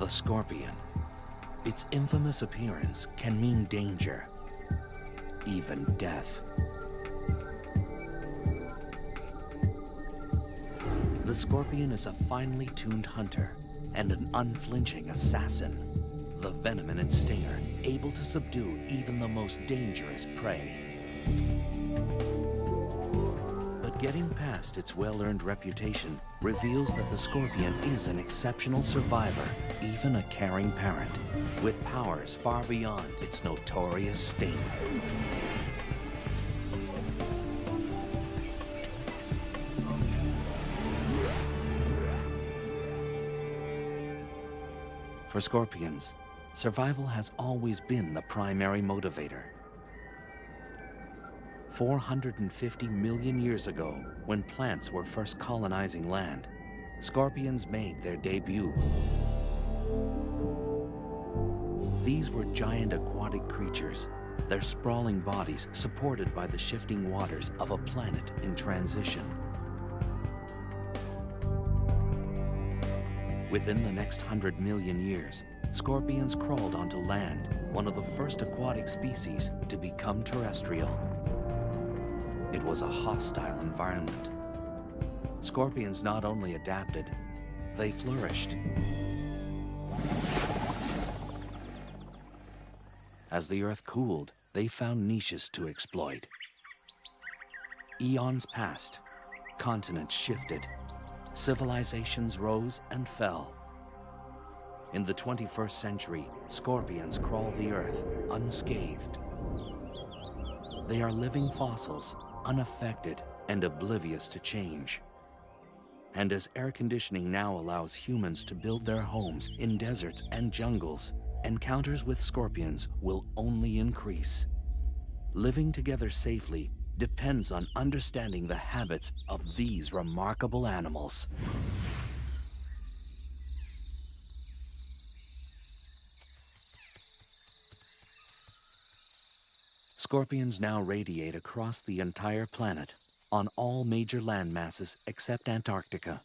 The scorpion. Its infamous appearance can mean danger, even death. The scorpion is a finely tuned hunter and an unflinching assassin. The venom in its stinger able to subdue even the most dangerous prey. But getting past its well-earned reputation reveals that the scorpion is an exceptional survivor, even a caring parent, with powers far beyond its notorious sting. For scorpions, survival has always been the primary motivator. 450 million years ago, when plants were first colonizing land, scorpions made their debut. These were giant aquatic creatures, their sprawling bodies supported by the shifting waters of a planet in transition. Within the next 100 million years, scorpions crawled onto land, one of the first aquatic species to become terrestrial. It was a hostile environment. Scorpions not only adapted, they flourished. As the Earth cooled, they found niches to exploit. Eons passed, continents shifted, civilizations rose and fell. In the 21st century, scorpions crawl the Earth unscathed. They are living fossils, unaffected and oblivious to change. And as air conditioning now allows humans to build their homes in deserts and jungles, encounters with scorpions will only increase. Living together safely depends on understanding the habits of these remarkable animals. Scorpions now radiate across the entire planet, on all major land masses except Antarctica.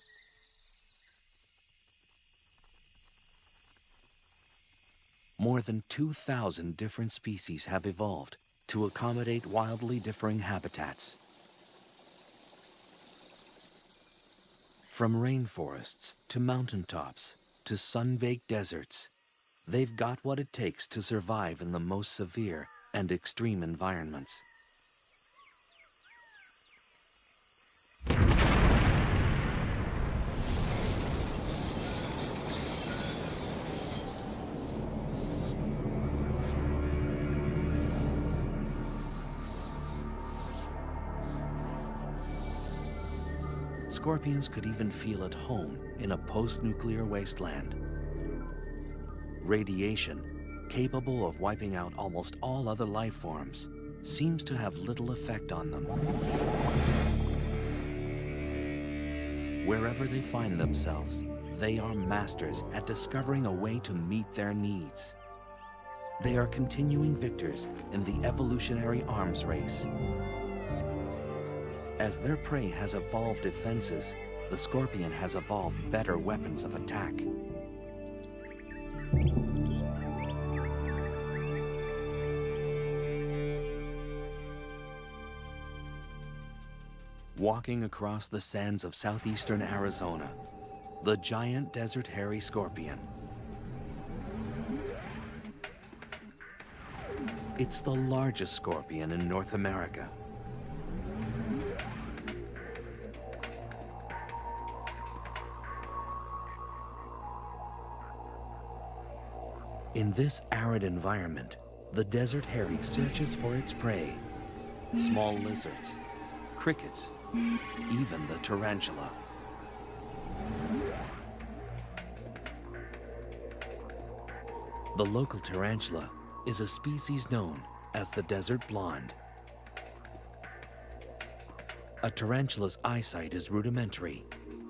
More than 2,000 different species have evolved to accommodate wildly differing habitats. From rainforests to mountaintops to sun-baked deserts, they've got what it takes to survive in the most severe and extreme environments. Scorpions could even feel at home in a post-nuclear wasteland. Radiation, capable of wiping out almost all other life forms, seems to have little effect on them. Wherever they find themselves, they are masters at discovering a way to meet their needs. They are continuing victors in the evolutionary arms race. As their prey has evolved defenses, the scorpion has evolved better weapons of attack. Walking across the sands of southeastern Arizona, the giant desert hairy scorpion. It's the largest scorpion in North America. In this arid environment, the desert hairy searches for its prey, small lizards, crickets, even the tarantula. The local tarantula is a species known as the desert blonde. A tarantula's eyesight is rudimentary,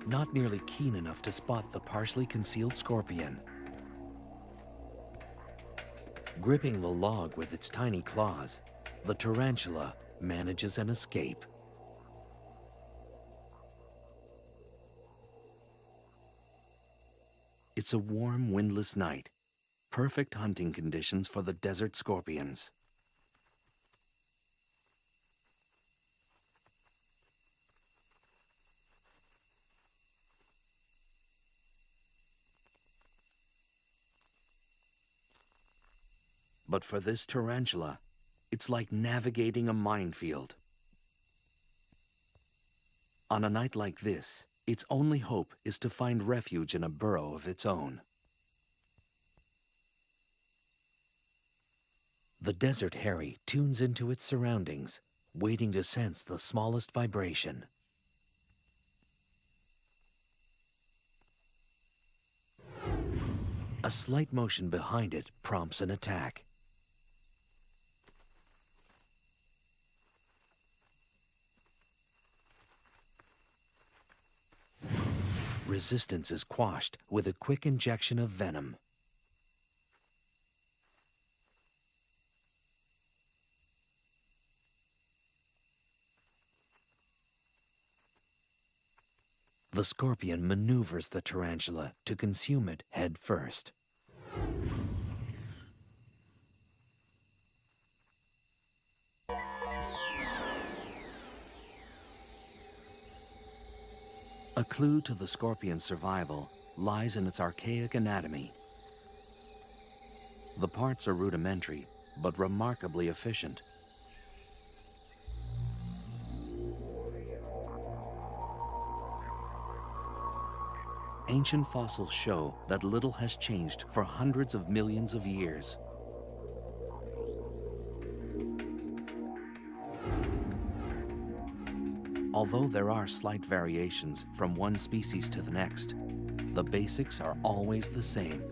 not nearly keen enough to spot the partially concealed scorpion. Gripping the log with its tiny claws, the tarantula manages an escape. It's a warm, windless night, perfect hunting conditions for the desert scorpions. But for this tarantula, it's like navigating a minefield. On a night like this, its only hope is to find refuge in a burrow of its own. The desert hairy tunes into its surroundings, waiting to sense the smallest vibration. A slight motion behind it prompts an attack. Resistance is quashed with a quick injection of venom. The scorpion maneuvers the tarantula to consume it head first. A clue to the scorpion's survival lies in its archaic anatomy. The parts are rudimentary, but remarkably efficient. Ancient fossils show that little has changed for hundreds of millions of years. Although there are slight variations from one species to the next, the basics are always the same.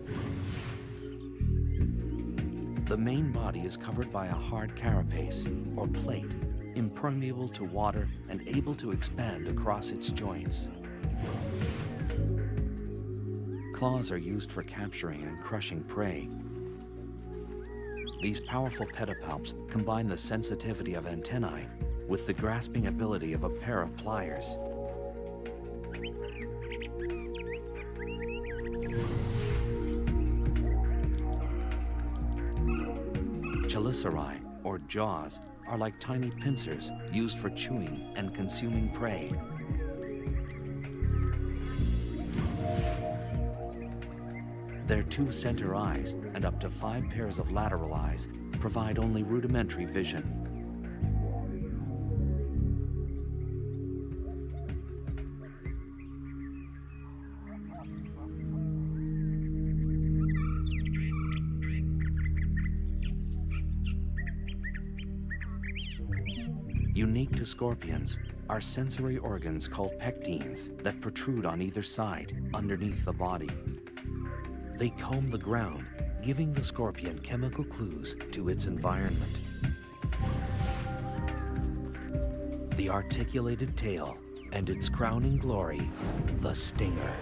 The main body is covered by a hard carapace, or plate, impermeable to water and able to expand across its joints. Claws are used for capturing and crushing prey. These powerful pedipalps combine the sensitivity of antennae with the grasping ability of a pair of pliers. Chelicerae, or jaws, are like tiny pincers used for chewing and consuming prey. Their 2 center eyes and up to 5 pairs of lateral eyes provide only rudimentary vision. Unique to scorpions are sensory organs called pectines that protrude on either side, underneath the body. They comb the ground, giving the scorpion chemical clues to its environment. The articulated tail and its crowning glory, the stinger.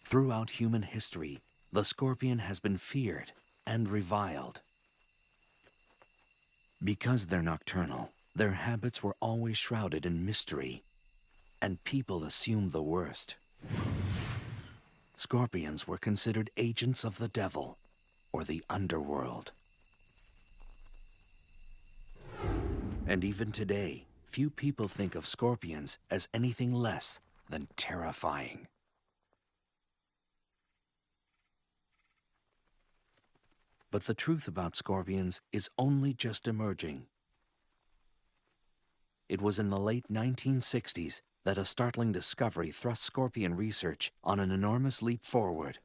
Throughout human history, the scorpion has been feared and reviled. Because they're nocturnal, their habits were always shrouded in mystery, and people assumed the worst. Scorpions were considered agents of the devil or the underworld. And even today, few people think of scorpions as anything less than terrifying. But the truth about scorpions is only just emerging. It was in the late 1960s that a startling discovery thrust scorpion research on an enormous leap forward.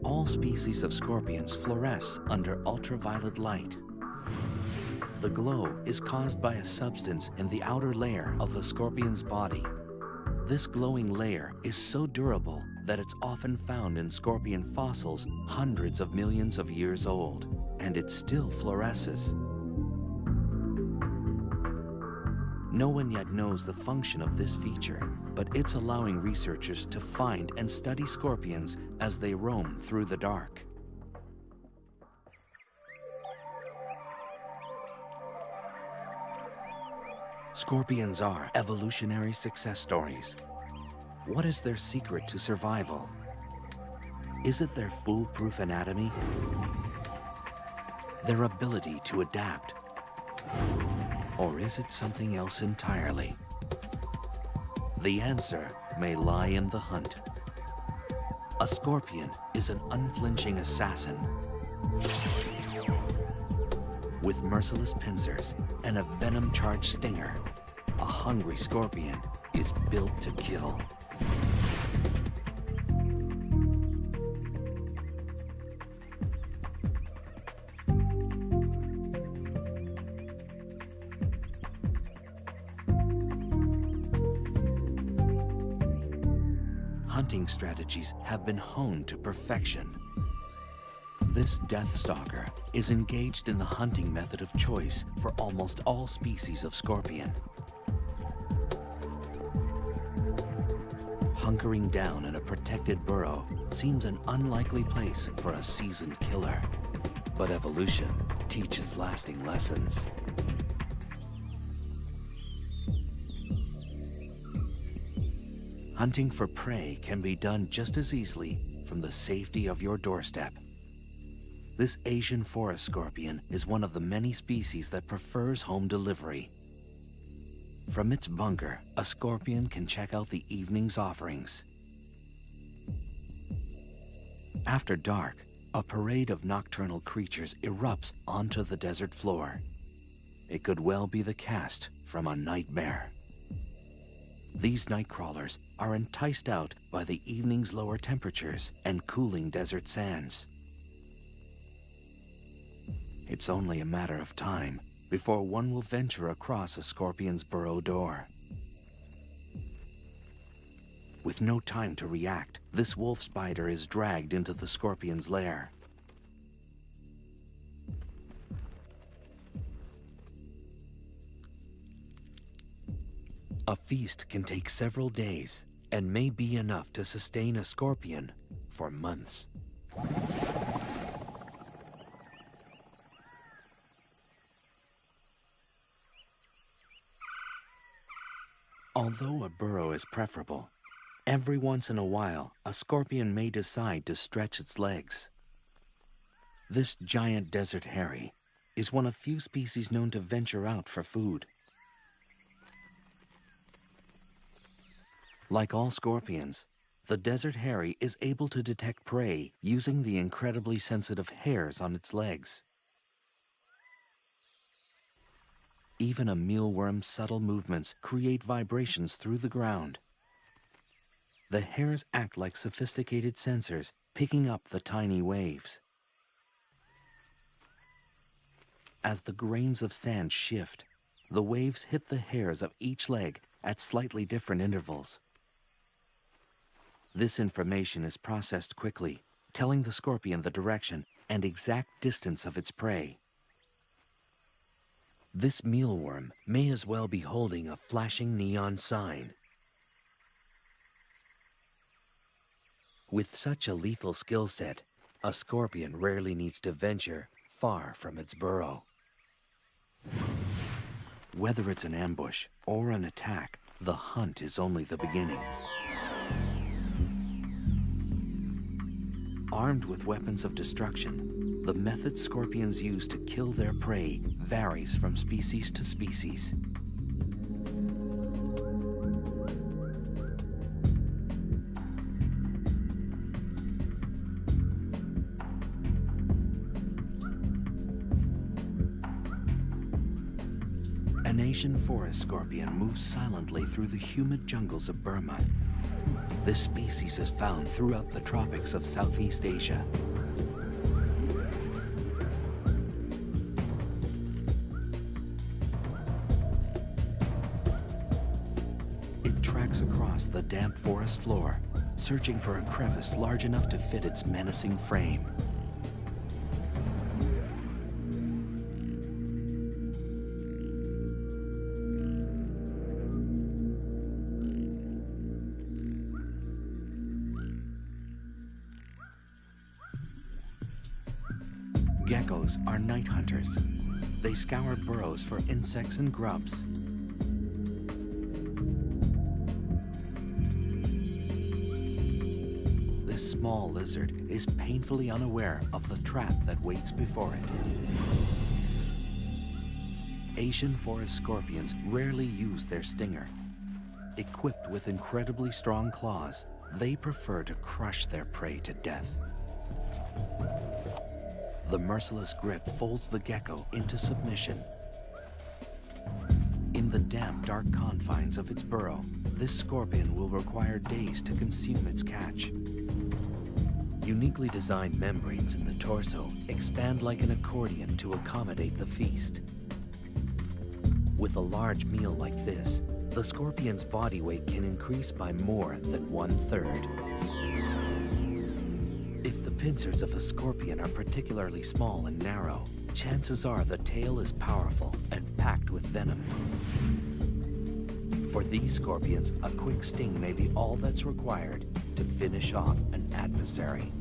All species of scorpions fluoresce under ultraviolet light. The glow is caused by a substance in the outer layer of the scorpion's body. This glowing layer is so durable that it's often found in scorpion fossils hundreds of millions of years old, and it still fluoresces. No one yet knows the function of this feature, but it's allowing researchers to find and study scorpions as they roam through the dark. Scorpions are evolutionary success stories. What is their secret to survival? Is it their foolproof anatomy? Their ability to adapt? Or is it something else entirely? The answer may lie in the hunt. A scorpion is an unflinching assassin with merciless pincers and a venom-charged stinger. A hungry scorpion is built to kill. Hunting strategies have been honed to perfection. This death stalker is engaged in the hunting method of choice for almost all species of scorpion. Hunkering down in a protected burrow seems an unlikely place for a seasoned killer, but evolution teaches lasting lessons. Hunting for prey can be done just as easily from the safety of your doorstep. This Asian forest scorpion is one of the many species that prefers home delivery. From its bunker, a scorpion can check out the evening's offerings. After dark, a parade of nocturnal creatures erupts onto the desert floor. It could well be the cast from a nightmare. These night crawlers are enticed out by the evening's lower temperatures and cooling desert sands. It's only a matter of time before one will venture across a scorpion's burrow door. With no time to react, this wolf spider is dragged into the scorpion's lair. A feast can take several days and may be enough to sustain a scorpion for months. Although a burrow is preferable, every once in a while, a scorpion may decide to stretch its legs. This giant desert hairy is one of few species known to venture out for food. Like all scorpions, the desert hairy is able to detect prey using the incredibly sensitive hairs on its legs. Even a mealworm's subtle movements create vibrations through the ground. The hairs act like sophisticated sensors, picking up the tiny waves. As the grains of sand shift, the waves hit the hairs of each leg at slightly different intervals. This information is processed quickly, telling the scorpion the direction and exact distance of its prey. This mealworm may as well be holding a flashing neon sign. With such a lethal skill set, a scorpion rarely needs to venture far from its burrow. Whether it's an ambush or an attack, the hunt is only the beginning. Armed with weapons of destruction, the method scorpions use to kill their prey varies from species to species. An Asian forest scorpion moves silently through the humid jungles of Burma. This species is found throughout the tropics of Southeast Asia. It tracks across the damp forest floor, searching for a crevice large enough to fit its menacing frame. geckos are night hunters. They scour burrows for insects and grubs. This small lizard is painfully unaware of the trap that waits before it. Asian forest scorpions rarely use their stinger. Equipped with incredibly strong claws, they prefer to crush their prey to death. The merciless grip folds the gecko into submission. In the damp, dark confines of its burrow, this scorpion will require days to consume its catch. Uniquely designed membranes in the torso expand like an accordion to accommodate the feast. With a large meal like this, the scorpion's body weight can increase by more than 1/3. If the pincers of a scorpion are particularly small and narrow, chances are the tail is powerful and packed with venom. For these scorpions, a quick sting may be all that's required to finish off an adversary.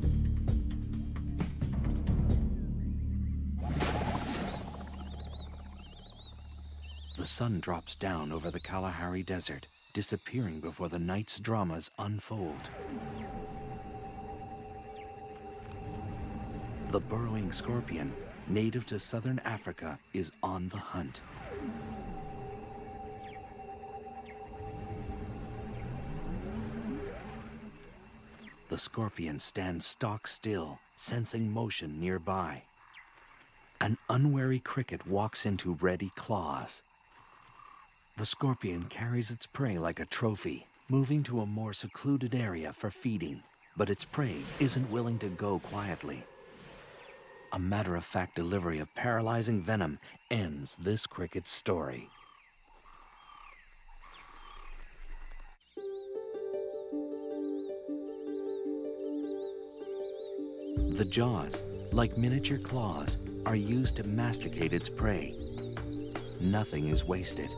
The sun drops down over the Kalahari Desert, disappearing before the night's dramas unfold. The burrowing scorpion, native to southern Africa, is on the hunt. The scorpion stands stock still, sensing motion nearby. An unwary cricket walks into ready claws. The scorpion carries its prey like a trophy, moving to a more secluded area for feeding, but its prey isn't willing to go quietly. A matter-of-fact delivery of paralyzing venom ends this cricket's story. The jaws, like miniature claws, are used to masticate its prey. Nothing is wasted.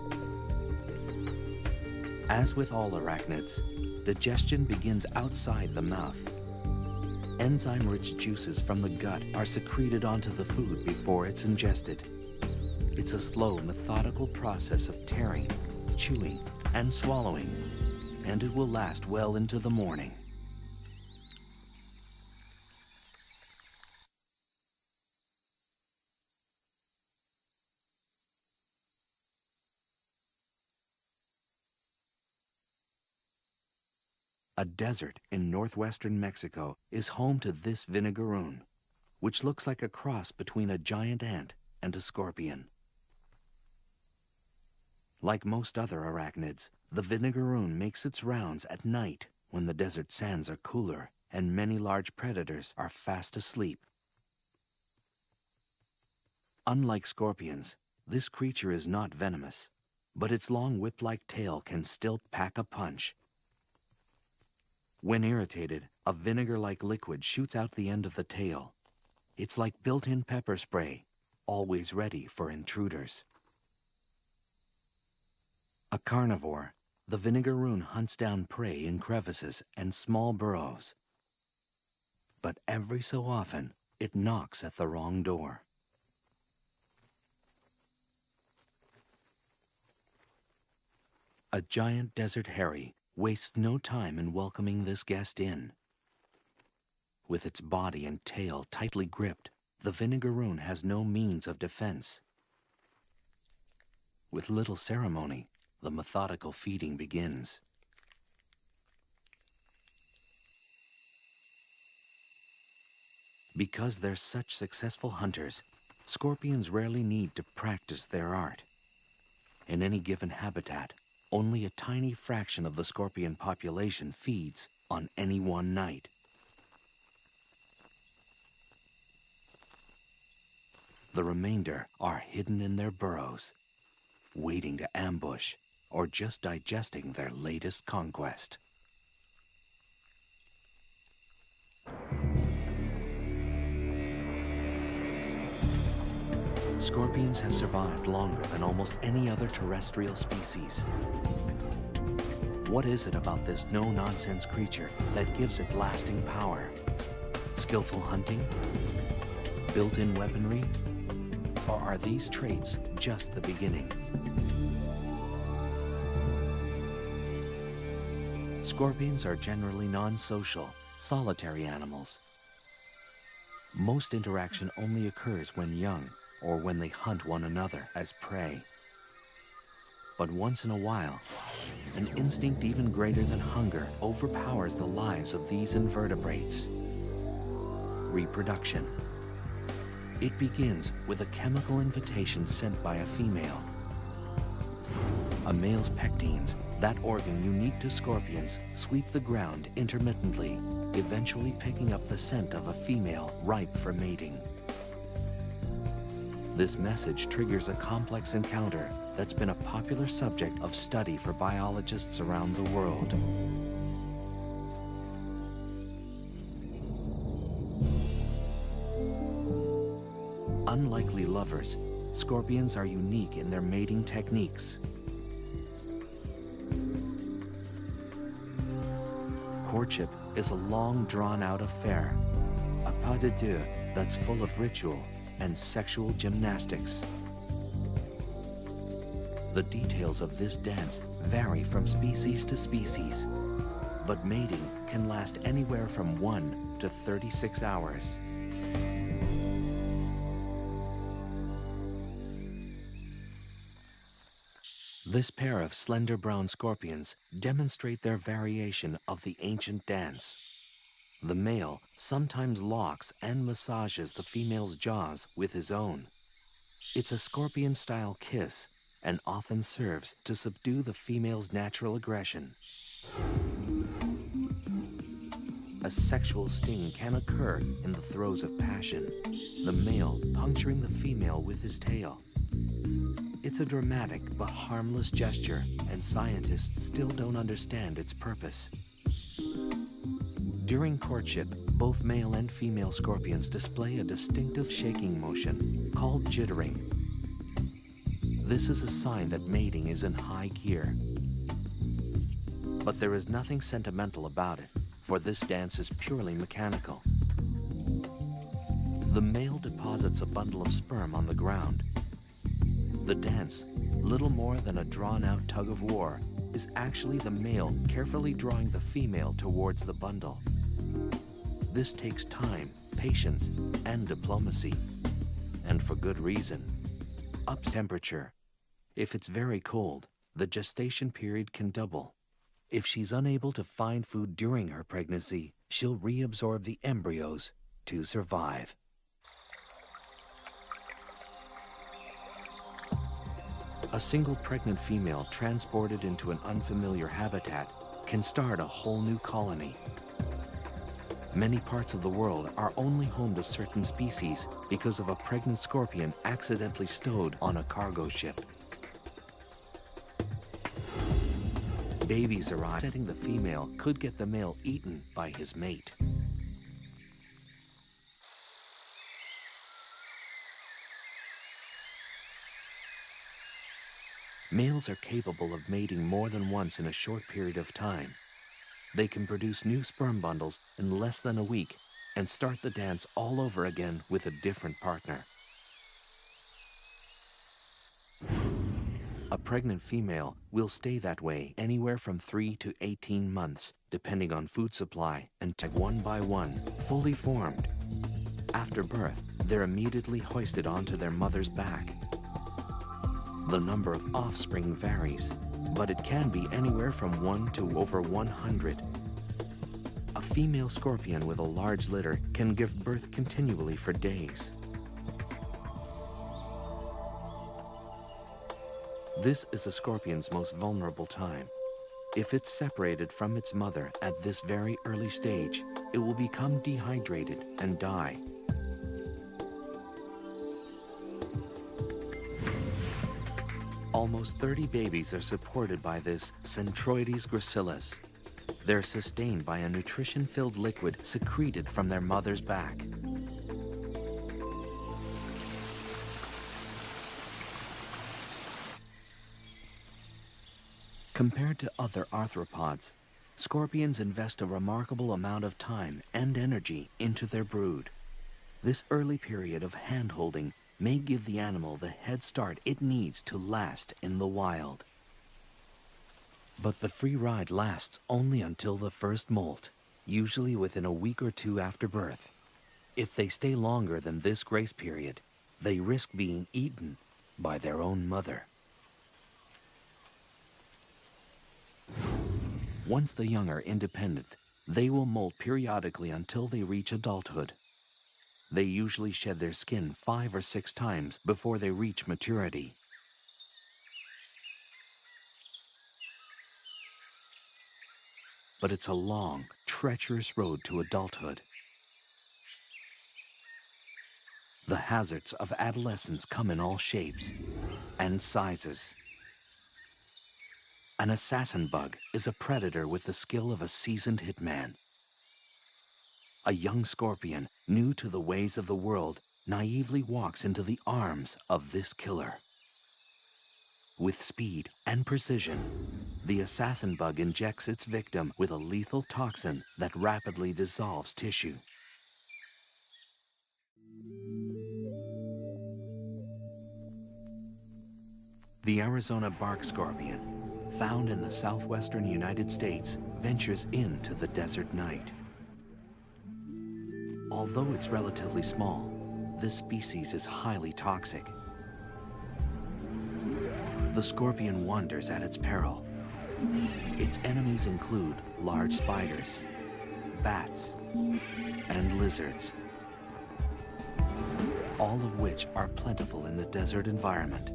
As with all arachnids, digestion begins outside the mouth. Enzyme-rich juices from the gut are secreted onto the food before it's ingested. It's a slow, methodical process of tearing, chewing, and swallowing, and it will last well into the morning. A desert in northwestern Mexico is home to this vinegaroon, which looks like a cross between a giant ant and a scorpion. Like most other arachnids, the vinegaroon makes its rounds at night when the desert sands are cooler and many large predators are fast asleep. Unlike scorpions, this creature is not venomous, but its long whip-like tail can still pack a punch. When irritated, a vinegar-like liquid shoots out the end of the tail. It's like built-in pepper spray, always ready for intruders. A carnivore, the vinegaroon hunts down prey in crevices and small burrows. But every so often, it knocks at the wrong door. A giant desert hairy wastes no time in welcoming this guest in. With its body and tail tightly gripped, the vinegaroon has no means of defense. With little ceremony, the methodical feeding begins. Because they're such successful hunters, scorpions rarely need to practice their art. In any given habitat, only a tiny fraction of the scorpion population feeds on any one night. The remainder are hidden in their burrows, waiting to ambush or just digesting their latest conquest. Scorpions have survived longer than almost any other terrestrial species. What is it about this no-nonsense creature that gives it lasting power? Skillful hunting? built-in weaponry? Or are these traits just the beginning? Scorpions are generally non-social, solitary animals. Most interaction only occurs when young or when they hunt one another as prey. But once in a while, an instinct even greater than hunger overpowers the lives of these invertebrates. Reproduction. It begins with a chemical invitation sent by a female. A male's pectines, that organ unique to scorpions, sweep the ground intermittently, eventually picking up the scent of a female ripe for mating. This message triggers a complex encounter that's been a popular subject of study for biologists around the world. Unlikely lovers, scorpions are unique in their mating techniques. Courtship is a long, drawn-out affair, a pas de deux that's full of ritual and sexual gymnastics. The details of this dance vary from species to species, but mating can last anywhere from 1 to 36 hours. This pair of slender brown scorpions demonstrate their variation of the ancient dance. The male sometimes locks and massages the female's jaws with his own. It's a scorpion-style kiss and often serves to subdue the female's natural aggression. A sexual sting can occur in the throes of passion, the male puncturing the female with his tail. It's a dramatic but harmless gesture, and scientists still don't understand its purpose. During courtship, both male and female scorpions display a distinctive shaking motion called jittering. This is a sign that mating is in high gear. But there is nothing sentimental about it, for this dance is purely mechanical. The male deposits a bundle of sperm on the ground. The dance, little more than a drawn-out tug-of-war, is actually the male carefully drawing the female towards the bundle. This takes time, patience, and diplomacy, and for good reason. Up temperature. If it's very cold, the gestation period can double. If she's unable to find food during her pregnancy, she'll reabsorb the embryos to survive. A single pregnant female transported into an unfamiliar habitat can start a whole new colony. Many parts of the world are only home to certain species because of a pregnant scorpion accidentally stowed on a cargo ship. Babies arrive, setting the female could get the male eaten by his mate. Males are capable of mating more than once in a short period of time. They can produce new sperm bundles in less than a week and start the dance all over again with a different partner. A pregnant female will stay that way anywhere from 3 to 18 months, depending on food supply, and tag one by one, fully formed. After birth, they're immediately hoisted onto their mother's back. The number of offspring varies, but it can be anywhere from 1 to over 100. A female scorpion with a large litter can give birth continually for days. This is a scorpion's most vulnerable time. If it's separated from its mother at this very early stage, it will become dehydrated and die. Almost 30 babies are supported by this Centroides gracilis. They're sustained by a nutrition-filled liquid secreted from their mother's back. Compared to other arthropods, scorpions invest a remarkable amount of time and energy into their brood. This early period of hand-holding may give the animal the head start it needs to last in the wild. But the free ride lasts only until the first molt, usually within a week or two after birth. If they stay longer than this grace period, they risk being eaten by their own mother. Once the young are independent, they will molt periodically until they reach adulthood. They usually shed their skin 5 or 6 times before they reach maturity. But it's a long, treacherous road to adulthood. The hazards of adolescence come in all shapes and sizes. An assassin bug is a predator with the skill of a seasoned hitman. A young scorpion, new to the ways of the world, naively walks into the arms of this killer. With speed and precision, the assassin bug injects its victim with a lethal toxin that rapidly dissolves tissue. The Arizona bark scorpion, found in the southwestern United States, ventures into the desert night. Although it's relatively small, this species is highly toxic. The scorpion wanders at its peril. Its enemies include large spiders, bats, and lizards, all of which are plentiful in the desert environment.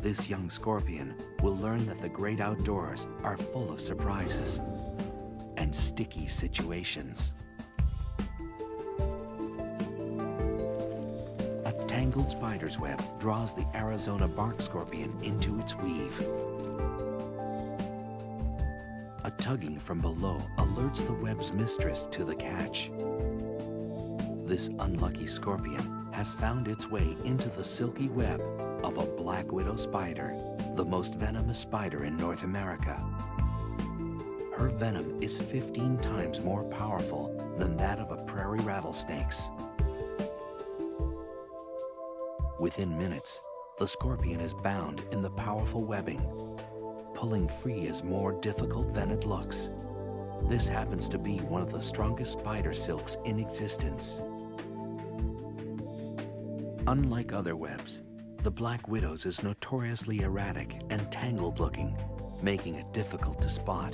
This young scorpion will learn that the great outdoors are full of surprises and sticky situations. A tangled spider's web draws the Arizona bark scorpion into its weave. A tugging from below alerts the web's mistress to the catch. This unlucky scorpion has found its way into the silky web of a black widow spider, the most venomous spider in North America. Her venom is 15 times more powerful than that of a prairie rattlesnake's. Within minutes, the scorpion is bound in the powerful webbing. Pulling free is more difficult than it looks. This happens to be one of the strongest spider silks in existence. Unlike other webs, the black widow's is notoriously erratic and tangled-looking, making it difficult to spot.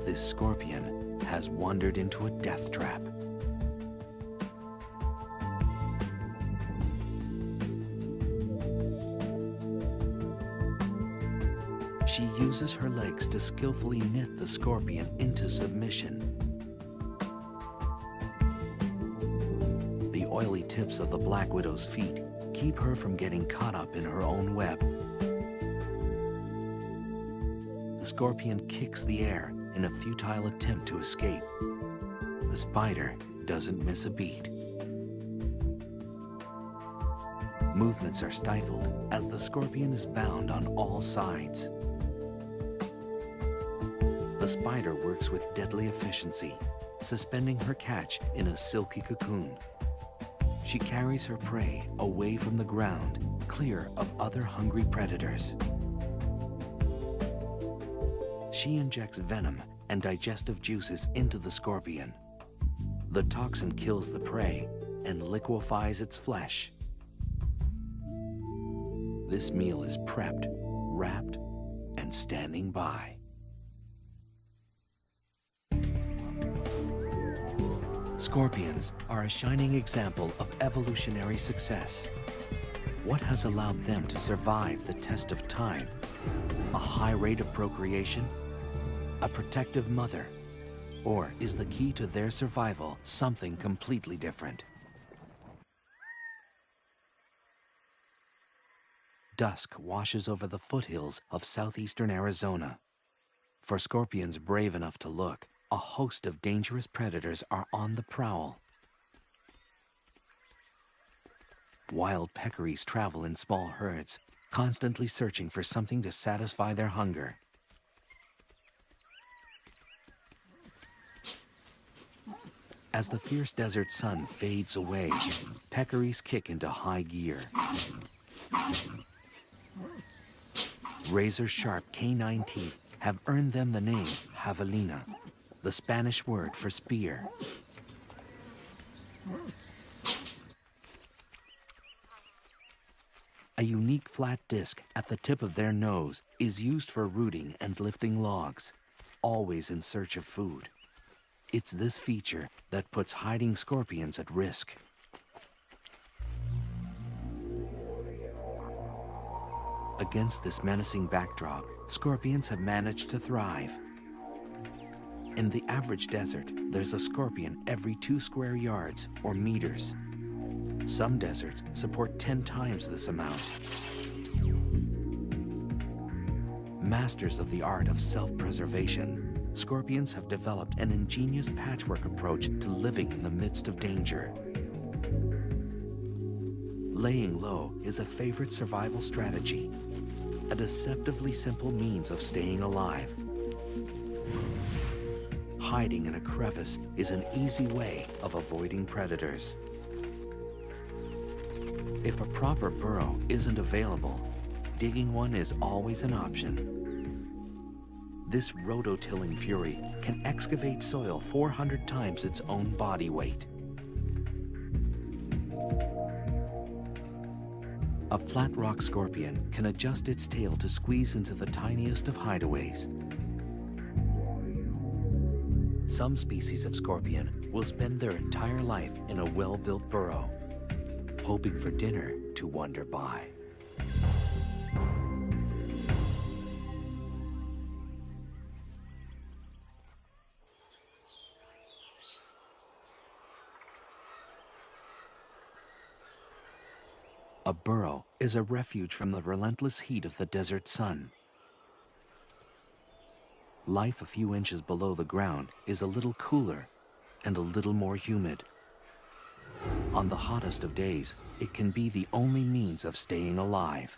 This scorpion has wandered into a death trap. She uses her legs to skillfully knit the scorpion into submission. The oily tips of the black widow's feet keep her from getting caught up in her own web. The scorpion kicks the air in a futile attempt to escape. The spider doesn't miss a beat. Movements are stifled as the scorpion is bound on all sides. The spider works with deadly efficiency, suspending her catch in a silky cocoon. She carries her prey away from the ground, clear of other hungry predators. She injects venom and digestive juices into the scorpion. The toxin kills the prey and liquefies its flesh. This meal is prepped, wrapped, and standing by. Scorpions are a shining example of evolutionary success. What has allowed them to survive the test of time? A high rate of procreation? A protective mother? Or is the key to their survival something completely different? Dusk washes over the foothills of southeastern Arizona. For scorpions brave enough to look, a host of dangerous predators are on the prowl. Wild peccaries travel in small herds, constantly searching for something to satisfy their hunger. As the fierce desert sun fades away, peccaries kick into high gear. Razor-sharp canine teeth have earned them the name javelina, the Spanish word for spear. A unique flat disc at the tip of their nose is used for rooting and lifting logs, always in search of food. It's this feature that puts hiding scorpions at risk. Against this menacing backdrop, scorpions have managed to thrive. In the average desert, there's a scorpion every 2 square yards or meters. Some deserts support 10 times this amount. Masters of the art of self-preservation, scorpions have developed an ingenious patchwork approach to living in the midst of danger. Laying low is a favorite survival strategy, a deceptively simple means of staying alive. Hiding in a crevice is an easy way of avoiding predators. If a proper burrow isn't available, digging one is always an option. This rototilling fury can excavate soil 400 times its own body weight. A flat rock scorpion can adjust its tail to squeeze into the tiniest of hideaways. Some species of scorpion will spend their entire life in a well-built burrow, hoping for dinner to wander by. A burrow is a refuge from the relentless heat of the desert sun. Life a few inches below the ground is a little cooler and a little more humid. On the hottest of days, it can be the only means of staying alive.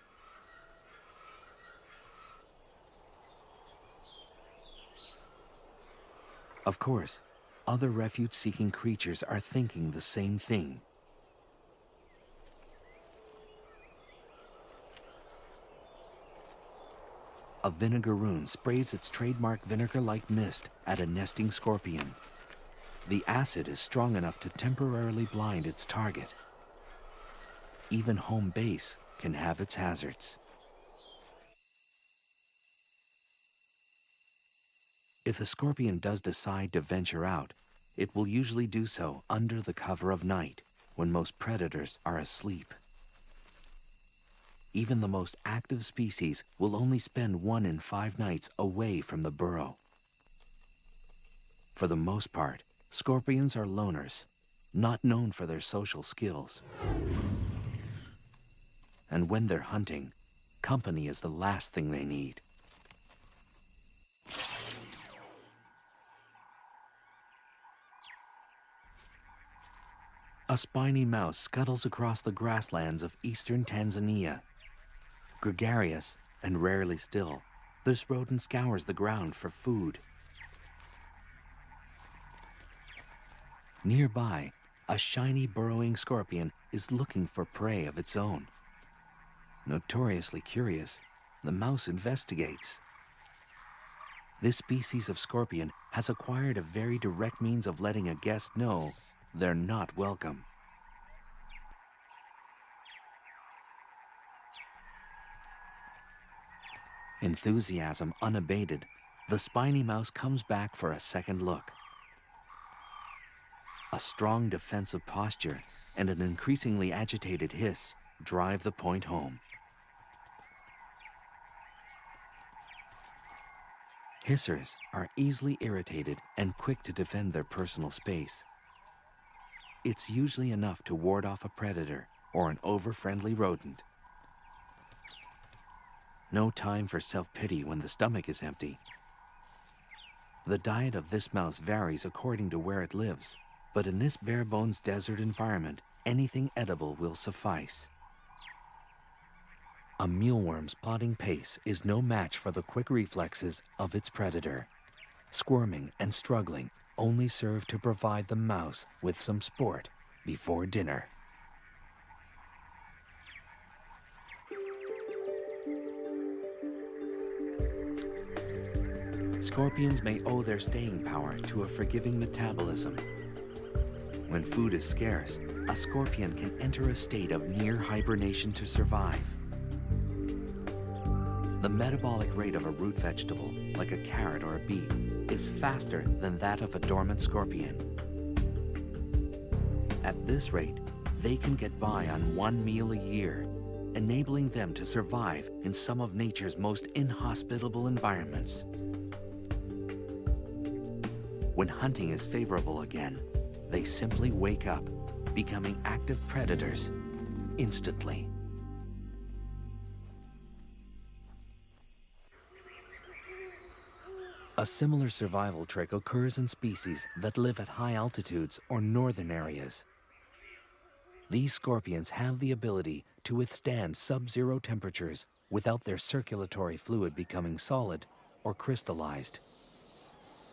Of course, other refuge-seeking creatures are thinking the same thing. A vinegaroon sprays its trademark vinegar-like mist at a nesting scorpion. The acid is strong enough to temporarily blind its target. Even home base can have its hazards. If a scorpion does decide to venture out, it will usually do so under the cover of night, when most predators are asleep. Even the most active species will only spend 1 in 5 nights away from the burrow. For the most part, scorpions are loners, not known for their social skills. And when they're hunting, company is the last thing they need. A spiny mouse scuttles across the grasslands of eastern Tanzania. Gregarious and rarely still, this rodent scours the ground for food. Nearby, a shiny burrowing scorpion is looking for prey of its own. Notoriously curious, the mouse investigates. This species of scorpion has acquired a very direct means of letting a guest know they're not welcome. Enthusiasm unabated, the spiny mouse comes back for a second look. A strong defensive posture and an increasingly agitated hiss drive the point home. Hissers are easily irritated and quick to defend their personal space. It's usually enough to ward off a predator or an over-friendly rodent. No time for self-pity when the stomach is empty. The diet of this mouse varies according to where it lives, but in this bare-bones desert environment, anything edible will suffice. A mealworm's plodding pace is no match for the quick reflexes of its predator. Squirming and struggling, only serve to provide the mouse with some sport before dinner. Scorpions may owe their staying power to a forgiving metabolism. When food is scarce, a scorpion can enter a state of near hibernation to survive. The metabolic rate of a root vegetable, like a carrot or a beet, is faster than that of a dormant scorpion. At this rate, they can get by on one meal a year, enabling them to survive in some of nature's most inhospitable environments. When hunting is favorable again, they simply wake up, becoming active predators instantly. A similar survival trick occurs in species that live at high altitudes or northern areas. These scorpions have the ability to withstand sub-zero temperatures without their circulatory fluid becoming solid or crystallized.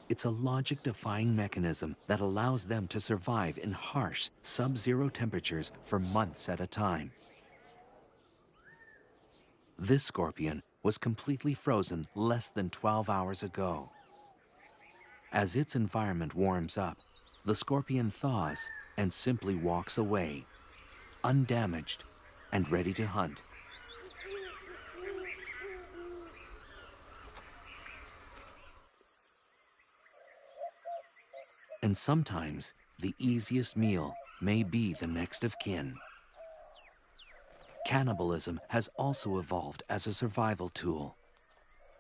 It's a logic-defying mechanism that allows them to survive in harsh sub-zero temperatures for months at a time. This scorpion was completely frozen less than 12 hours ago. As its environment warms up, the scorpion thaws and simply walks away, undamaged and ready to hunt. And sometimes, the easiest meal may be the next of kin. Cannibalism has also evolved as a survival tool.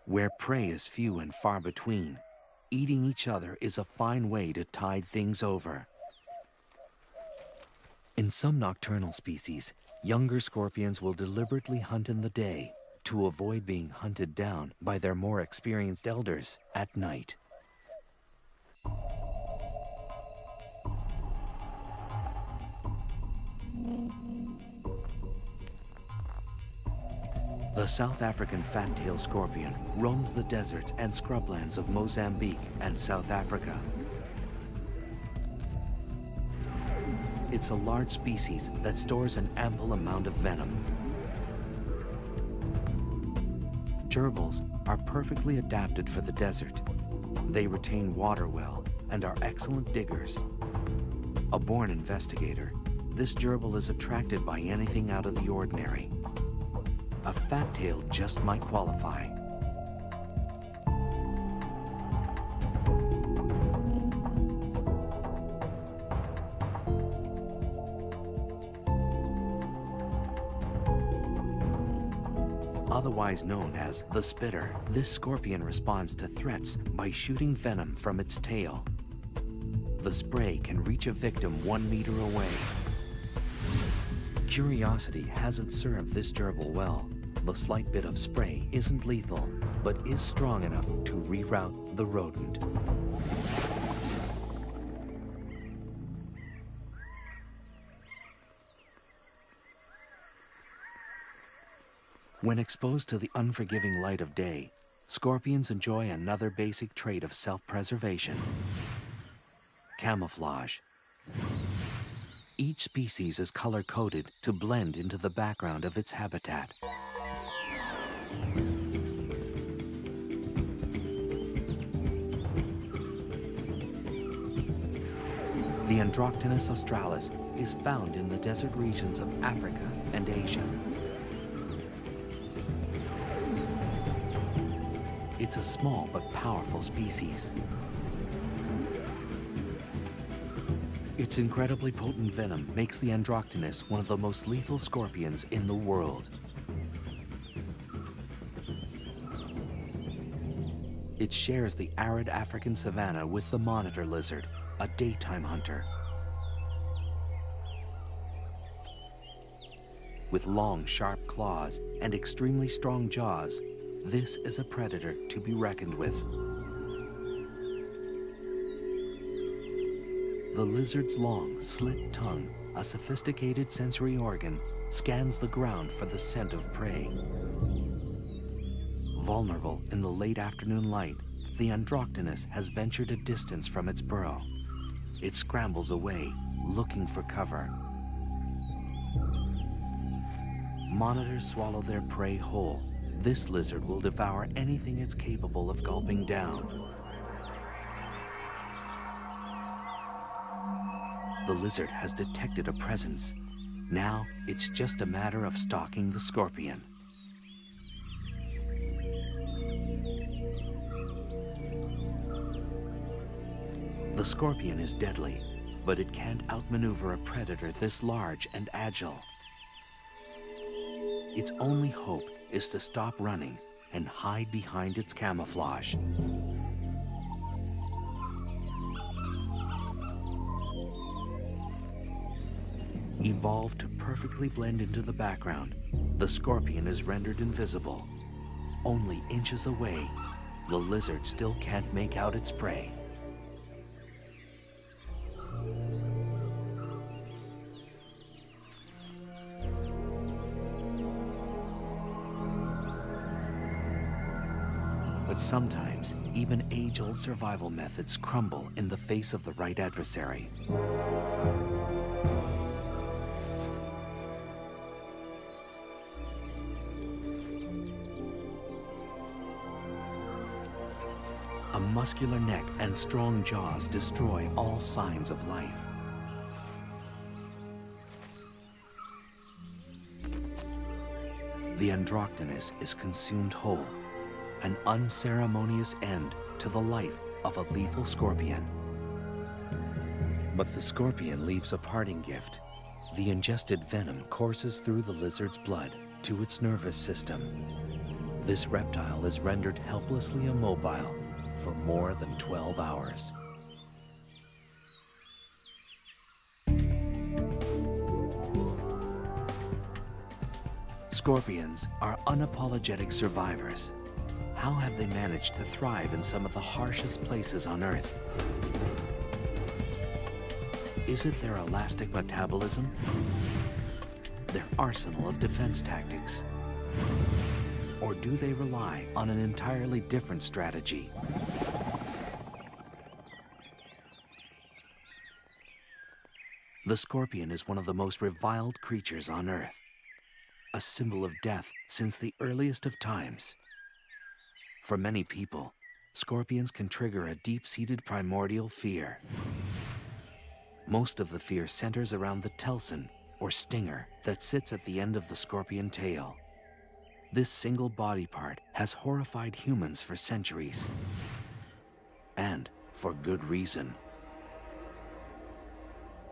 Where prey is few and far between, eating each other is a fine way to tide things over. In some nocturnal species, younger scorpions will deliberately hunt in the day to avoid being hunted down by their more experienced elders at night. The South African fat-tailed scorpion roams the deserts and scrublands of Mozambique and South Africa. It's a large species that stores an ample amount of venom. Gerbils are perfectly adapted for the desert. They retain water well and are excellent diggers. A born investigator, this gerbil is attracted by anything out of the ordinary. A fat tail just might qualify. Otherwise known as the spitter, this scorpion responds to threats by shooting venom from its tail. The spray can reach a victim 1 meter away. Curiosity hasn't served this gerbil well. The slight bit of spray isn't lethal, but is strong enough to reroute the rodent. When exposed to the unforgiving light of day, scorpions enjoy another basic trait of self-preservation: camouflage. Each species is color-coded to blend into the background of its habitat. The Androctonus australis is found in the desert regions of Africa and Asia. It's a small but powerful species. Its incredibly potent venom makes the Androctonus one of the most lethal scorpions in the world. It shares the arid African savanna with the monitor lizard, a daytime hunter. With long, sharp claws and extremely strong jaws, this is a predator to be reckoned with. The lizard's long, slit tongue, a sophisticated sensory organ, scans the ground for the scent of prey. Vulnerable in the late afternoon light, the Androctonus has ventured a distance from its burrow. It scrambles away, looking for cover. Monitors swallow their prey whole. This lizard will devour anything it's capable of gulping down. The lizard has detected a presence. Now, it's just a matter of stalking the scorpion. The scorpion is deadly, but it can't outmaneuver a predator this large and agile. Its only hope is to stop running and hide behind its camouflage. Evolved to perfectly blend into the background, the scorpion is rendered invisible. Only inches away, the lizard still can't make out its prey. But sometimes, even age-old survival methods crumble in the face of the right adversary. A muscular neck and strong jaws destroy all signs of life. The Androctonus is consumed whole, an unceremonious end to the life of a lethal scorpion. But the scorpion leaves a parting gift. The ingested venom courses through the lizard's blood to its nervous system. This reptile is rendered helplessly immobile for more than 12 hours. Scorpions are unapologetic survivors. How have they managed to thrive in some of the harshest places on Earth? Is it their elastic metabolism? Their arsenal of defense tactics? Or do they rely on an entirely different strategy? The scorpion is one of the most reviled creatures on Earth, a symbol of death since the earliest of times. For many people, scorpions can trigger a deep-seated primordial fear. Most of the fear centers around the telson, or stinger, that sits at the end of the scorpion tail. This single body part has horrified humans for centuries. And for good reason.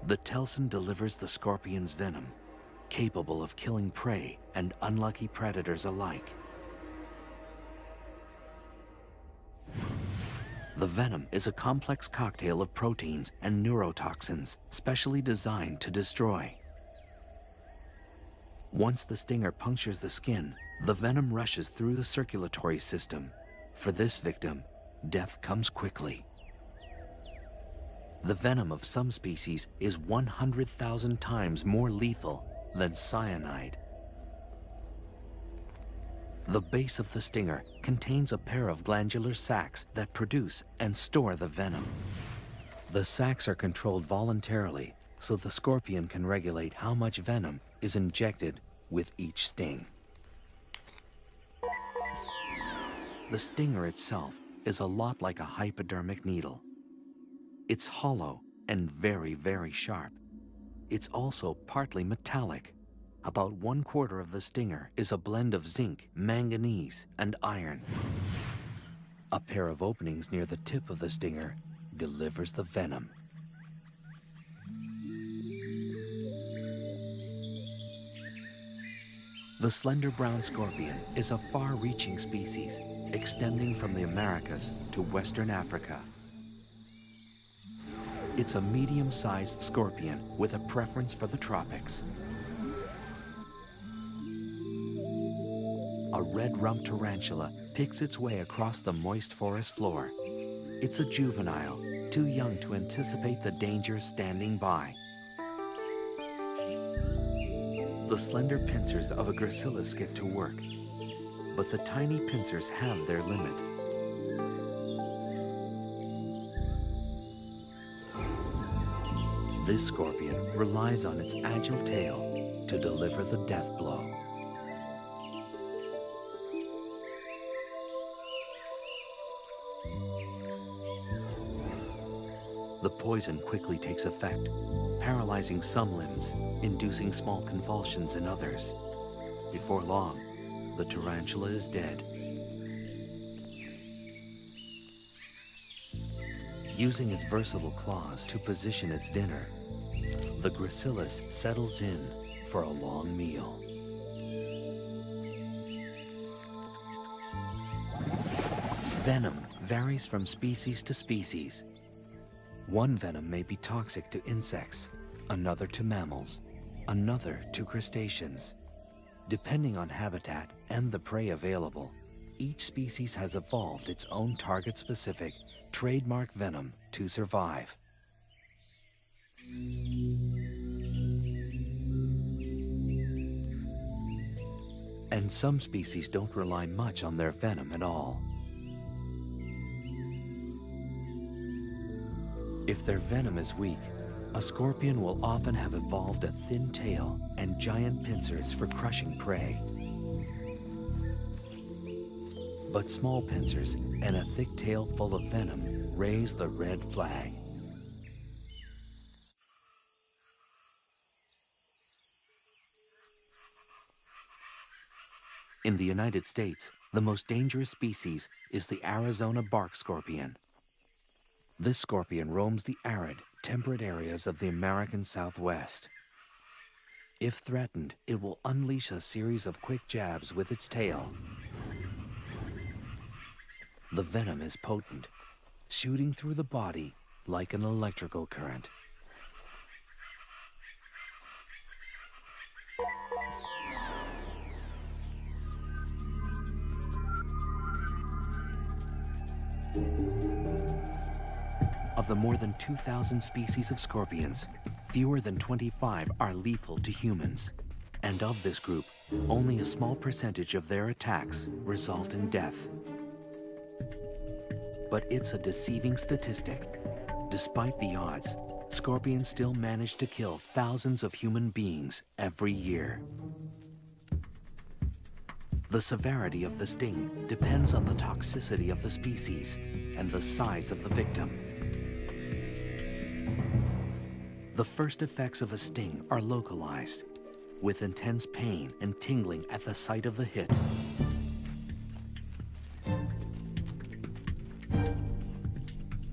The telson delivers the scorpion's venom, capable of killing prey and unlucky predators alike. The venom is a complex cocktail of proteins and neurotoxins specially designed to destroy. Once the stinger punctures the skin, the venom rushes through the circulatory system. For this victim, death comes quickly. The venom of some species is 100,000 times more lethal than cyanide. The base of the stinger contains a pair of glandular sacs that produce and store the venom. The sacs are controlled voluntarily, so the scorpion can regulate how much venom is injected with each sting. The stinger itself is a lot like a hypodermic needle. It's hollow and very, very sharp. It's also partly metallic. About 1/4 of the stinger is a blend of zinc, manganese, and iron. A pair of openings near the tip of the stinger delivers the venom. The slender brown scorpion is a far-reaching species, extending from the Americas to Western Africa. It's a medium-sized scorpion with a preference for the tropics. A red-rumped tarantula picks its way across the moist forest floor. It's a juvenile, too young to anticipate the dangers standing by. The slender pincers of a gracilis get to work, but the tiny pincers have their limit. This scorpion relies on its agile tail to deliver the death blow. The poison quickly takes effect, paralyzing some limbs, inducing small convulsions in others. Before long, the tarantula is dead. Using its versatile claws to position its dinner, the gracilis settles in for a long meal. Venom varies from species to species. One venom may be toxic to insects, another to mammals, another to crustaceans. Depending on habitat and the prey available, each species has evolved its own target-specific, trademark venom to survive. And some species don't rely much on their venom at all. If their venom is weak, a scorpion will often have evolved a thin tail and giant pincers for crushing prey. But small pincers and a thick tail full of venom raise the red flag. In the United States, the most dangerous species is the Arizona bark scorpion. This scorpion roams the arid, temperate areas of the American Southwest. If threatened, it will unleash a series of quick jabs with its tail. The venom is potent, shooting through the body like an electrical current. Of the more than 2,000 species of scorpions, fewer than 25 are lethal to humans. And of this group, only a small percentage of their attacks result in death. But it's a deceiving statistic. Despite the odds, scorpions still manage to kill thousands of human beings every year. The severity of the sting depends on the toxicity of the species and the size of the victim. The first effects of a sting are localized, with intense pain and tingling at the site of the hit.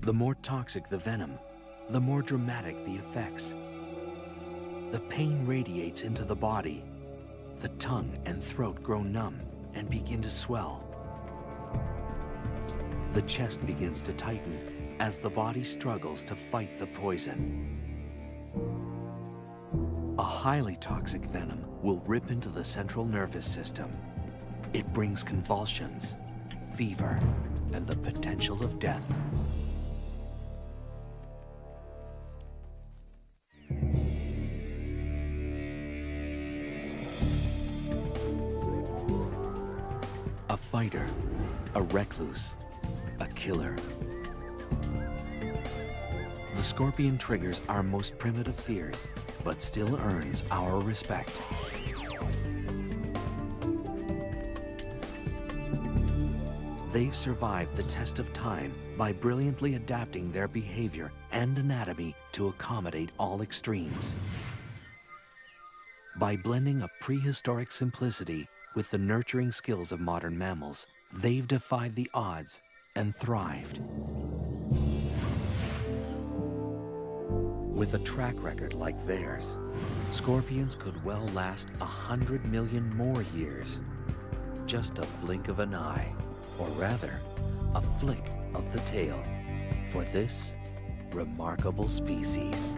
The more toxic the venom, the more dramatic the effects. The pain radiates into the body. The tongue and throat grow numb and begin to swell. The chest begins to tighten as the body struggles to fight the poison. A highly toxic venom will rip into the central nervous system. It brings convulsions, fever, and the potential of death. A fighter, a recluse, a killer. The scorpion triggers our most primitive fears, but still earns our respect. They've survived the test of time by brilliantly adapting their behavior and anatomy to accommodate all extremes. By blending a prehistoric simplicity with the nurturing skills of modern mammals, they've defied the odds and thrived. With a track record like theirs, scorpions could well last 100 million more years. Just a blink of an eye, or rather, a flick of the tail for this remarkable species.